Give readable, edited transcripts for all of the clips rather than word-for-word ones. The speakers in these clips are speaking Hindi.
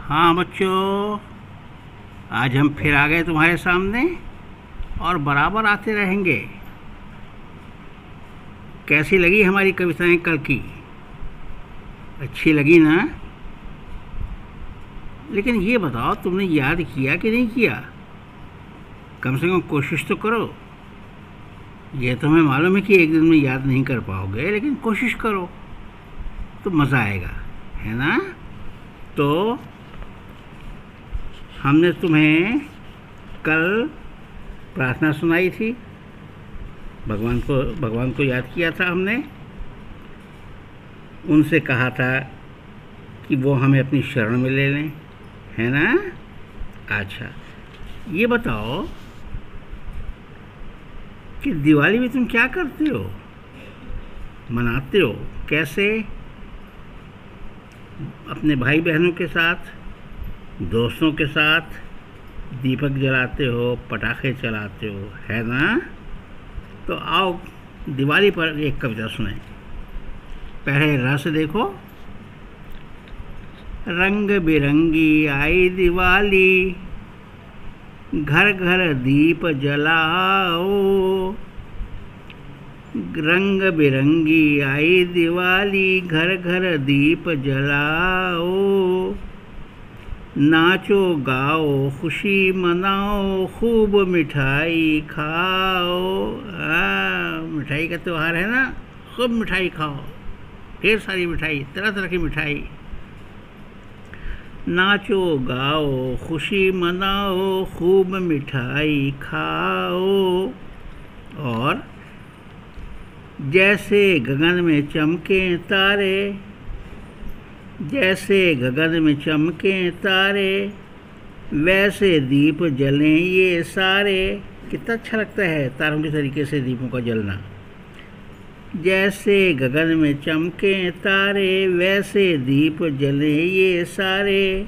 हाँ बच्चों, आज हम फिर आ गए तुम्हारे सामने और बराबर आते रहेंगे। कैसी लगी हमारी कविताएं कल की? अच्छी लगी ना? लेकिन ये बताओ, तुमने याद किया कि नहीं किया? कम से कम कोशिश तो करो। ये तो हमें मालूम है कि एक दिन में याद नहीं कर पाओगे, लेकिन कोशिश करो तो मज़ा आएगा, है ना? तो हमने तुम्हें कल प्रार्थना सुनाई थी, भगवान को याद किया था हमने। उनसे कहा था कि वो हमें अपनी शरण में ले लें, है ना? अच्छा, ये बताओ कि दिवाली में तुम क्या करते हो, मनाते हो कैसे? अपने भाई बहनों के साथ, दोस्तों के साथ दीपक जलाते हो, पटाखे चलाते हो, है ना? तो आओ दिवाली पर एक कविता सुने। पहले रस देखो। रंग बिरंगी आई दिवाली, घर घर दीप जलाओ। रंग बिरंगी आई दिवाली, घर घर दीप जलाओ। नाचो गाओ खुशी मनाओ, खूब मिठाई खाओ। मिठाई का त्यौहार है ना, खूब मिठाई खाओ, ढेर सारी मिठाई, तरह तरह की मिठाई। नाचो गाओ खुशी मनाओ, खूब मिठाई खाओ। और जैसे गगन में चमके तारे, जैसे गगन में चमके तारे, वैसे दीप जलें ये सारे। कितना अच्छा लगता है तारों के तरीके से दीपों का जलना। जैसे गगन में चमके तारे, वैसे दीप जलें ये सारे।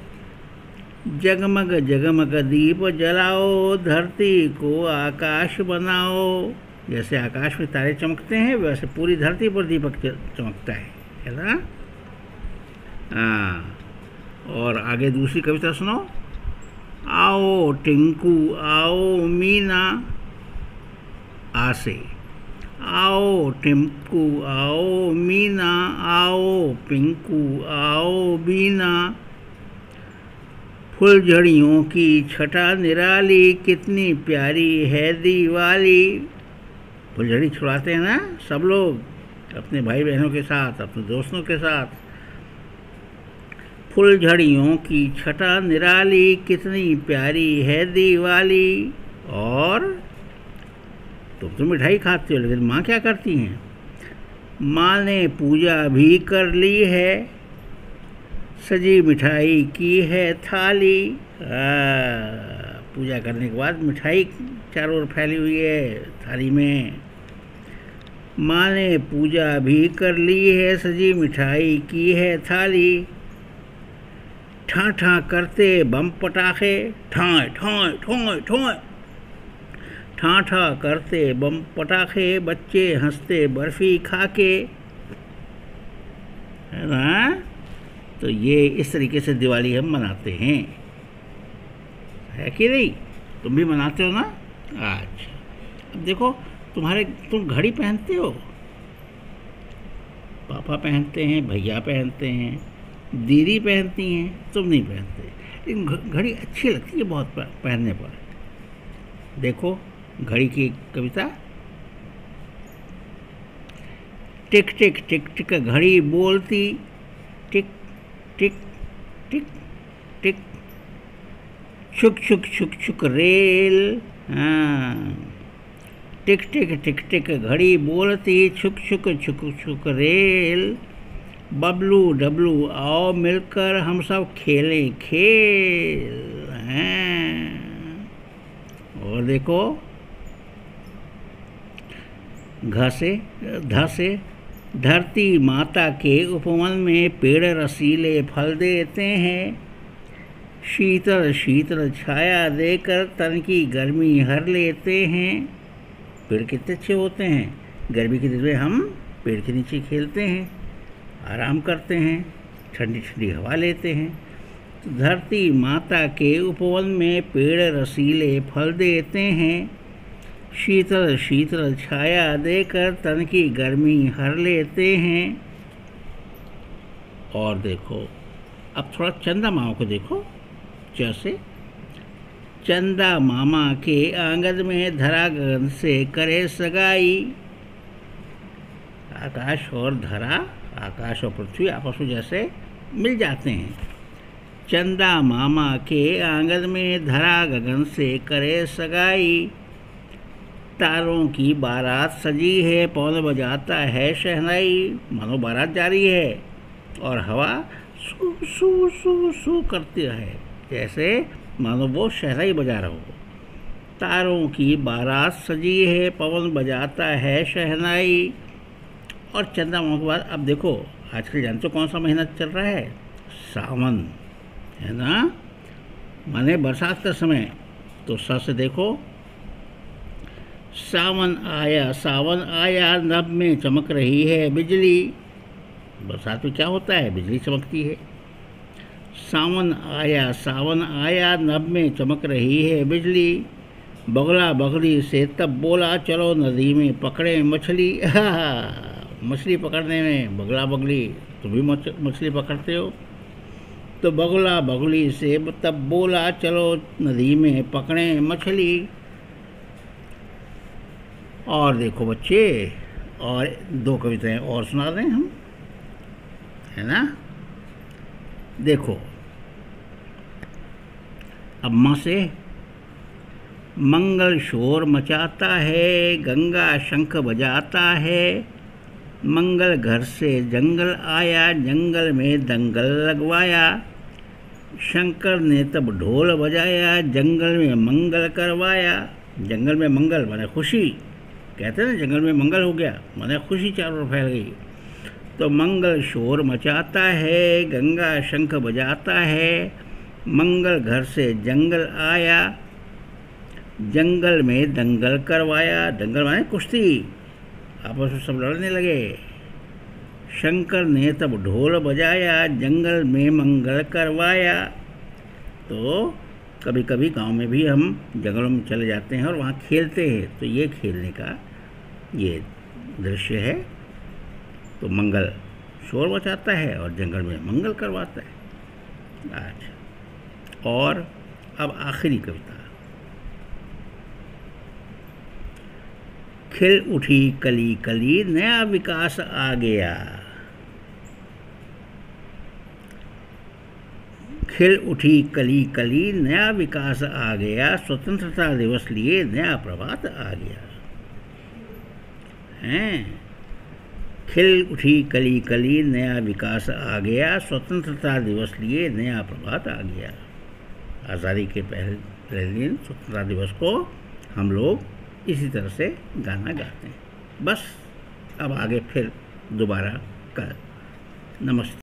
जगमग जगमग दीप जलाओ, धरती को आकाश बनाओ। जैसे आकाश में तारे चमकते हैं, वैसे पूरी धरती पर दीपक चमकता है ना? और आगे दूसरी कविता सुनो। आओ टिंकू आओ मीना, आ से। आओ टिंकू आओ मीना, आओ पिंकू आओ बीना। फुलझड़ियों की छटा निराली, कितनी प्यारी है दिवाली। फुलझड़ी छुड़ाते हैं ना सब लोग, अपने भाई बहनों के साथ, अपने दोस्तों के साथ। फुलझड़ियों की छटा निराली, कितनी प्यारी है दिवाली। और तुम तो मिठाई खाते हो, लेकिन माँ क्या करती हैं? माँ ने पूजा भी कर ली है, सजी मिठाई की है थाली। पूजा करने के बाद मिठाई चारों ओर फैली हुई है थाली में। माँ ने पूजा भी कर ली है, सजी मिठाई की है थाली। ठां ठां करते बम पटाखे, ठां ठां ठों ठों। ठां ठां करते बम पटाखे, बच्चे हंसते बर्फी खाके, है ना? तो ये इस तरीके से दिवाली हम मनाते हैं, है कि नहीं? तुम भी मनाते हो ना? अच्छा, अब देखो, तुम घड़ी पहनते हो? पापा पहनते हैं, भैया पहनते हैं, दीदी पहनती हैं, तुम नहीं पहनते। लेकिन घड़ी अच्छी लगती है बहुत पहनने पर। देखो घड़ी की कविता। टिक टिक टिक टिक घड़ी बोलती, टिक टिक टिक टिक। छुक छुक छुक छुक रेल। टिक टिक टिक टिक घड़ी बोलती, छुक छुक छुक छुक रेल। बबलू डबलू आओ मिलकर, हम सब खेलें खेल हैं। और देखो, घ से ध से। धरती माता के उपवन में, पेड़ रसीले फल देते हैं। शीतल शीतल छाया देकर, तन की गर्मी हर लेते हैं। पेड़ कितने अच्छे होते हैं। गर्मी के दिन में हम पेड़ के नीचे खेलते हैं, आराम करते हैं, ठंडी ठंडी हवा लेते हैं। तो धरती माता के उपवन में पेड़ रसीले फल देते हैं, शीतल शीतल छाया देकर तन की गर्मी हर लेते हैं। और देखो अब थोड़ा चंदा मामा को देखो, जैसे चंदा मामा के आंगन में धरा गगन से करे सगाई। आकाश और धरा, आकाश और पृथ्वी आपस में जैसे मिल जाते हैं। चंदा मामा के आंगन में धरा गगन से करे सगाई, तारों की बारात सजी है, पवन बजाता है शहनाई। मानो बारात जा रही है और हवा सू सू सू सू करती है, जैसे मानो वो शहनाई बजा रहा हो। तारों की बारात सजी है, पवन बजाता है शहनाई। और चंदा मामा के बाद अब देखो आजकल जानते हो कौन सा महीना चल रहा है? सावन, है ना, माने बरसात का समय। तो सा से देखो, सावन आया नभ में चमक रही है बिजली। बरसात में क्या होता है? बिजली चमकती है। सावन आया नभ में चमक रही है बिजली। बगला बगली से तब बोला चलो नदी में पकड़े मछली। मछली पकड़ने में बगला बगली, तुम भी मछली पकड़ते हो। तो बगला बगली से तब बोला चलो नदी में पकड़े मछली। और देखो बच्चे, और दो कविताएं और सुना दें हम, है ना। देखो अब माँ से, मंगल शोर मचाता है, गंगा शंख बजाता है। मंगल घर से जंगल आया, जंगल में दंगल लगवाया। शंकर ने तब ढोल बजाया, जंगल में मंगल करवाया। जंगल में मंगल माने खुशी, कहते हैं ना, जंगल में मंगल हो गया माने खुशी चारों ओर फैल गई। तो मंगल शोर मचाता है, गंगा शंख बजाता है। मंगल घर से जंगल आया, जंगल में दंगल करवाया। दंगल माने कुश्ती, आपस में सब लड़ने लगे। शंकर ने तब ढोल बजाया, जंगल में मंगल करवाया। तो कभी कभी गांव में भी हम जंगलों में चले जाते हैं और वहाँ खेलते हैं, तो ये खेलने का ये दृश्य है। तो मंगल शोर मचाता है और जंगल में मंगल करवाता है। आज और अब आखिरी कविता। खिल उठी कली कली, नया विकास आ गया। खिल उठी कली कली, नया विकास आ गया। स्वतंत्रता दिवस लिए नया प्रभात आ गया। हैं, खिल उठी कली कली, नया विकास आ गया। स्वतंत्रता दिवस लिए नया प्रभात आ गया। आज़ादी के पहले दिन स्वतंत्रता दिवस को हम लोग इसी तरह से गाना गाते हैं। बस अब आगे फिर दोबारा कल। नमस्ते।